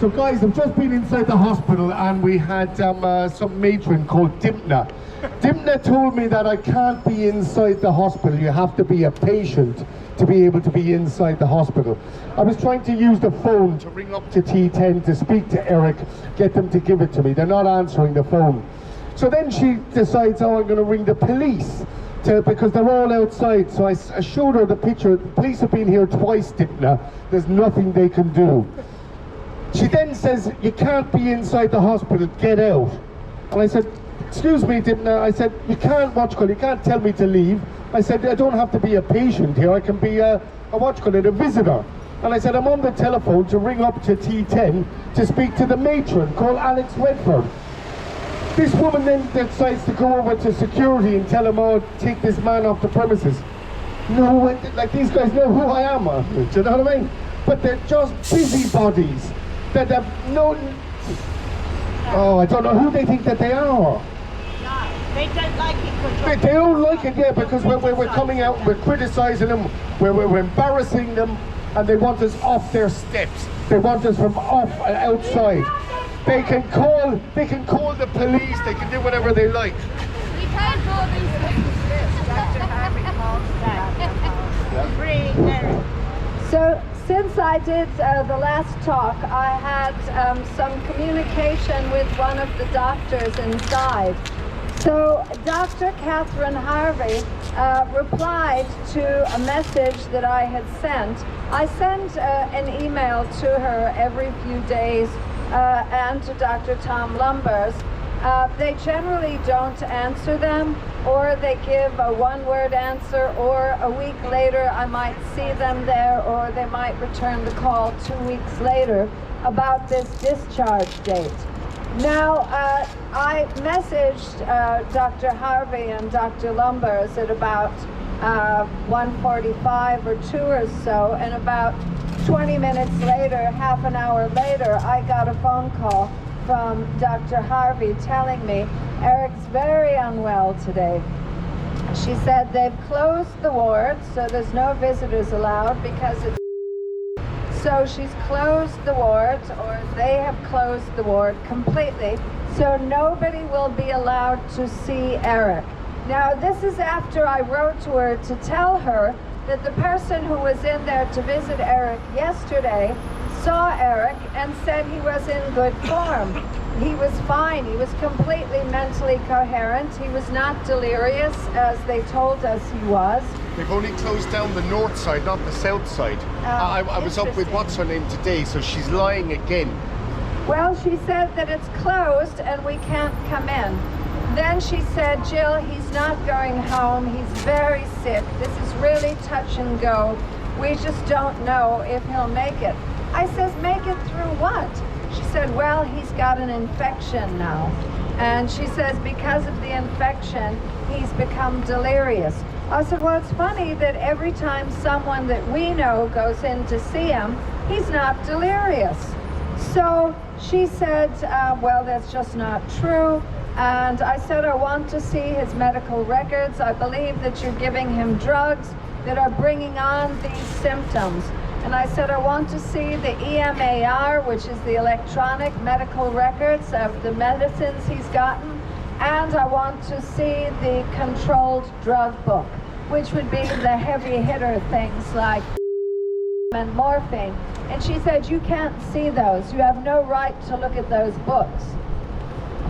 So guys, I've just been inside the hospital and we had some matron called Dimna. Dimna told me that I can't be inside the hospital. You have to be a patient to be able to be inside the hospital. I was trying to use the phone to ring up to T10 to speak to Eric, get them to give it to me. They're not answering the phone. So then she decides, oh, I'm going to ring the police because they're all outside. So I showed her the picture. The police have been here twice, Dimna. There's nothing they can do. She then says, you can't be inside the hospital, get out. And I said, excuse me, Dimna, I said, you can't tell me to leave. I said, I don't have to be a patient here, I can be a visitor. And I said, I'm on the telephone to ring up to T10 to speak to the matron called Alex Redford. This woman then decides to go over to security and tell them, oh, take this man off the premises. No, like these guys know who I am, do you know what I mean? But they're just busybodies. That have no... Oh, I don't know who they think that they are. No, they don't like it. They don't like it, yeah, because we're coming out, we're criticising them, we're embarrassing them, and they want us off their steps. They want us from outside. They can call the police, they can do whatever they like. We can't do these things. So, since I did the last talk, I had some communication with one of the doctors inside. So, Dr. Catherine Harvey replied to a message that I had sent. I send an email to her every few days and to Dr. Tom Lumbers. They generally don't answer them, or they give a one-word answer, or a week later I might see them there, or they might return the call 2 weeks later about this discharge date. Now, I messaged Dr. Harvey and Dr. Lumbers at about 1:45 or 2 or so, and about 20 minutes later, half an hour later, I got a phone call from Dr. Harvey telling me, Eric's very unwell today. She said they've closed the ward, so there's no visitors allowed because it's... So she's closed the ward, or they have closed the ward completely, so nobody will be allowed to see Eric. Now, this is after I wrote to her to tell her that the person who was in there to visit Eric yesterday saw Eric and said he was in good form. He was fine. He was completely mentally coherent. He was not delirious, as they told us he was. They've only closed down the north side, not the south side. I was up with what's her name today, so she's lying again. Well, she said that it's closed and we can't come in. Then she said, Jill, he's not going home. He's very sick. This is really touch and go. We just don't know if he'll make it. I says, make it through what? She said, well, he's got an infection now. And she says, because of the infection, he's become delirious. I said, well, it's funny that every time someone that we know goes in to see him, he's not delirious. So she said, well, that's just not true. And I said, I want to see his medical records. I believe that you're giving him drugs that are bringing on these symptoms. And I said, I want to see the EMAR, which is the electronic medical records of the medicines he's gotten. And I want to see the controlled drug book, which would be the heavy hitter things like and morphine. And she said, you can't see those. You have no right to look at those books.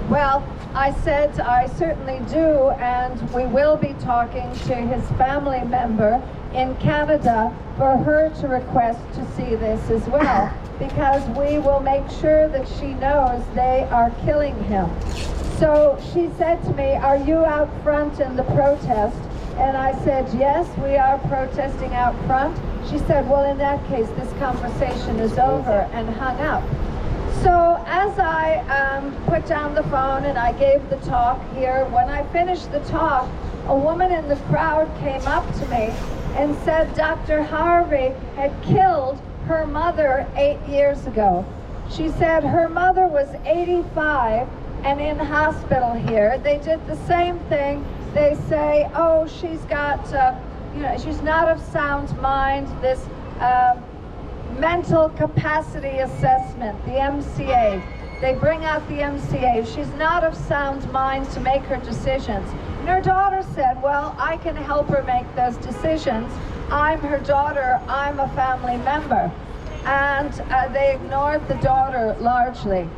Well, I said, I certainly do, and we will be talking to his family member in Canada for her to request to see this as well, because we will make sure that she knows they are killing him. So she said to me, are you out front in the protest? And I said, yes, we are protesting out front. She said, well, in that case, this conversation is over, and hung up. So as I put down the phone and I gave the talk here, when I finished the talk, a woman in the crowd came up to me and said Dr. Harvey had killed her mother 8 years ago. She said her mother was 85 and in hospital here. They did the same thing. They say, oh, she's got, she's not of sound mind. This mental capacity assessment, the MCA. They bring out the MCA. She's not of sound mind to make her decisions. And her daughter said, well, I can help her make those decisions. I'm her daughter, I'm a family member. And they ignored the daughter largely.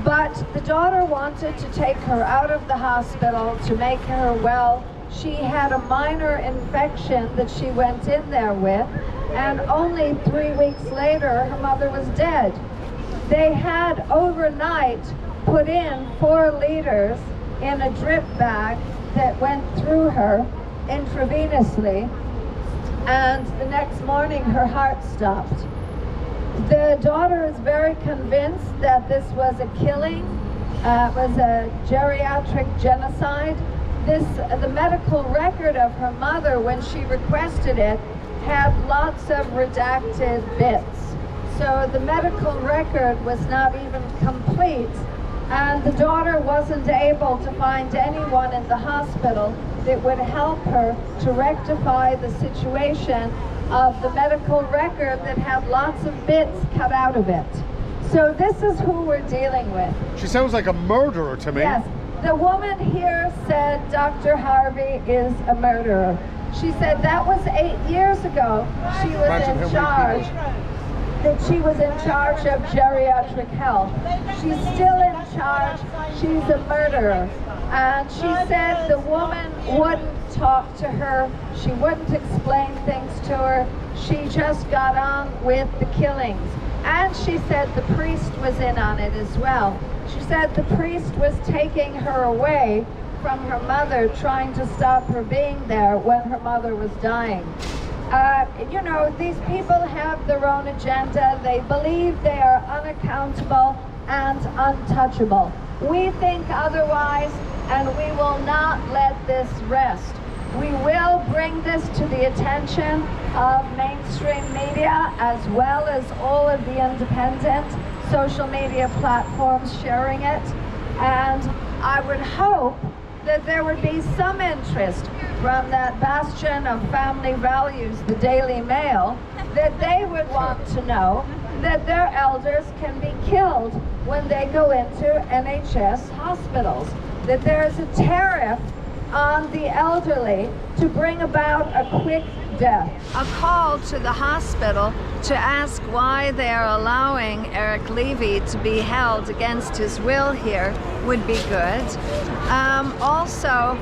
But the daughter wanted to take her out of the hospital to make her well. She had a minor infection that she went in there with, and only 3 weeks later, her mother was dead. They had overnight put in 4 liters in a drip bag that went through her intravenously, and the next morning her heart stopped. The daughter is very convinced that this was a killing, was a geriatric genocide. The medical record of her mother, when she requested it, had lots of redacted bits. So the medical record was not even complete, and the daughter wasn't able to find anyone in the hospital that would help her to rectify the situation of the medical record that had lots of bits cut out of it. So this is who we're dealing with. She sounds like a murderer to me. Yes. The woman here said Dr. Harvey is a murderer. She said that was 8 years ago. She was in charge. That she was in charge of geriatric health. She's still in charge. She's a murderer. And she said the woman wouldn't talk to her. She wouldn't explain things to her. She just got on with the killings. And she said the priest was in on it as well. She said the priest was taking her away from her mother, trying to stop her being there when her mother was dying. You know, these people have their own agenda. They believe they are unaccountable and untouchable. We think otherwise, and we will not let this rest. We will bring this to the attention of mainstream media, as well as all of the independent social media platforms sharing it. And I would hope that there would be some interest from that bastion of family values, the Daily Mail, that they would want to know that their elders can be killed when they go into NHS hospitals, that there is a tariff on the elderly to bring about a quick death. A call to the hospital to ask why they are allowing Eric Levy to be held against his will here would be good. Also,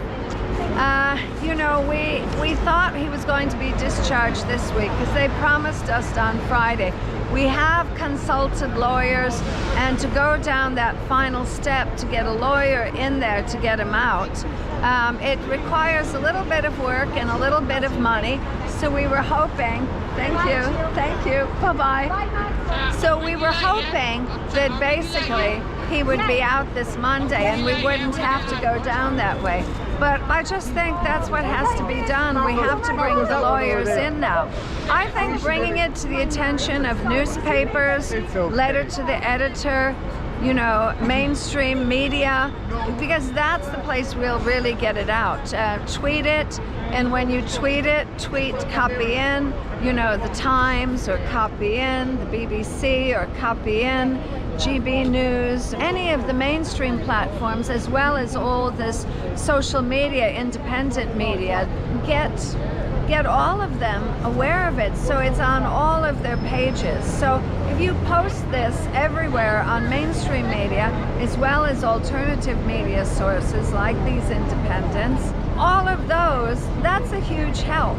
you know, we thought he was going to be discharged this week because they promised us on Friday. We have consulted lawyers, and to go down that final step to get a lawyer in there to get him out, it requires a little bit of work and a little bit of money. So we were hoping, thank you, bye-bye. So we were hoping that basically he would be out this Monday and we wouldn't have to go down that way. But I just think that's what has to be done. We have to bring the lawyers in now. I think bringing it to the attention of newspapers, letter to the editor, you know, mainstream media, because that's the place we'll really get it out. Tweet it, and when you tweet it, copy in, you know, the Times, or copy in the BBC, or copy in GB News, any of the mainstream platforms, as well as all this social media, independent media. Get all of them aware of it, so it's on all of their pages. So if you post this everywhere on mainstream media, as well as alternative media sources like these independents, all of those, that's a huge help.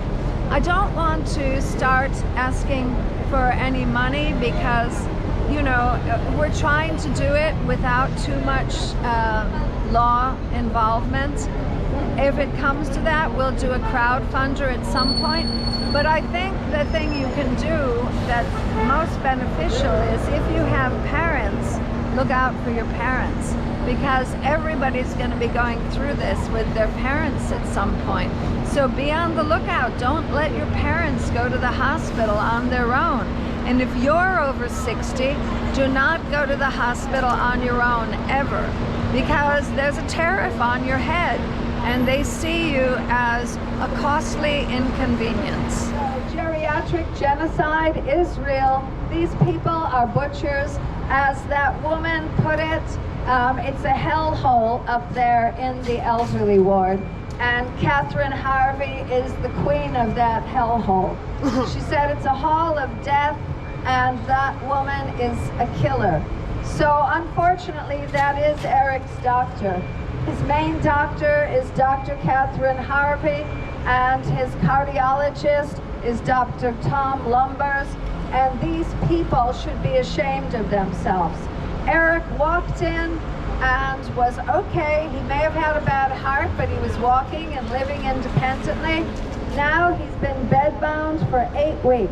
I don't want to start asking for any money because, you know, we're trying to do it without too much law involvement. If it comes to that, we'll do a crowdfunder at some point. But I think the thing you can do that's most beneficial is if you have parents, look out for your parents, because everybody's going to be going through this with their parents at some point. So be on the lookout. Don't let your parents go to the hospital on their own. And if you're over 60, do not go to the hospital on your own ever, because there's a tariff on your head and they see you as a costly inconvenience. Geriatric genocide is real. These people are butchers. As that woman put it, it's a hellhole up there in the elderly ward. And Catherine Harvey is the queen of that hellhole. She said it's a hall of death, and that woman is a killer. So unfortunately, that is Eric's doctor. His main doctor is Dr. Catherine Harvey, and his cardiologist is Dr. Tom Lumbers, and these people should be ashamed of themselves. Eric walked in and was okay. He may have had a bad heart, but he was walking and living independently. Now he's been bedbound for 8 weeks.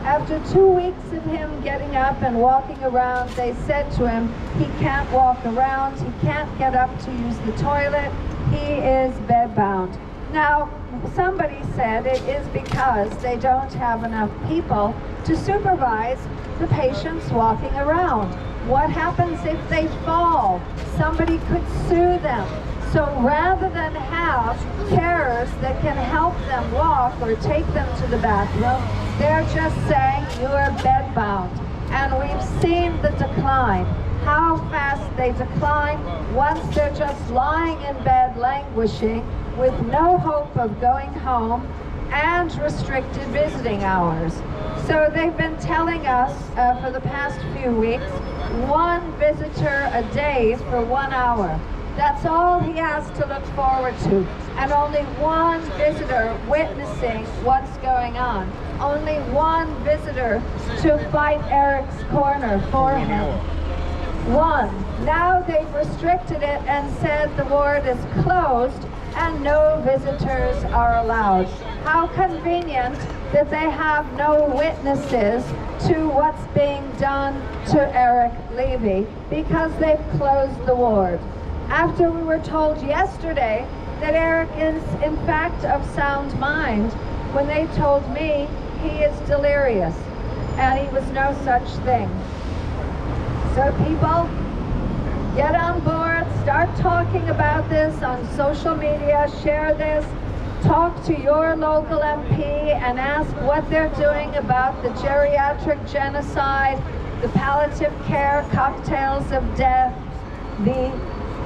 After 2 weeks of him getting up and walking around, they said to him, he can't walk around, he can't get up to use the toilet, he is bedbound. Now, somebody said it is because they don't have enough people to supervise the patients walking around. What happens if they fall? Somebody could sue them. So rather than have carers that can help them walk or take them to the bathroom, they're just saying you're bedbound. And we've seen the decline, how fast they decline once they're just lying in bed languishing with no hope of going home and restricted visiting hours. So they've been telling us for the past few weeks, 1 visitor a day for 1 hour. That's all he has to look forward to. And only 1 visitor witnessing what's going on. Only 1 visitor to fight Eric's corner for him. 1. Now they've restricted it and said the ward is closed and no visitors are allowed. How convenient that they have no witnesses to what's being done to Eric Levy because they've closed the ward. After we were told yesterday that Eric is in fact of sound mind, when they told me he is delirious and he was no such thing. So people, get on board, start talking about this on social media, share this, talk to your local MP and ask what they're doing about the geriatric genocide, the palliative care cocktails of death, the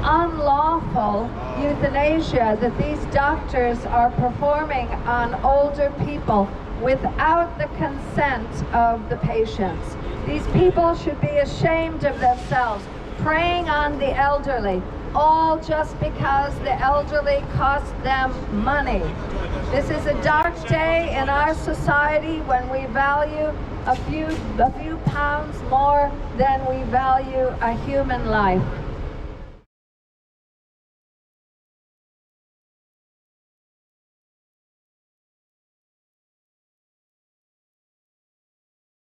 unlawful euthanasia that these doctors are performing on older people without the consent of the patients. These people should be ashamed of themselves, preying on the elderly, all just because the elderly cost them money. This is a dark day in our society when we value a few pounds more than we value a human life.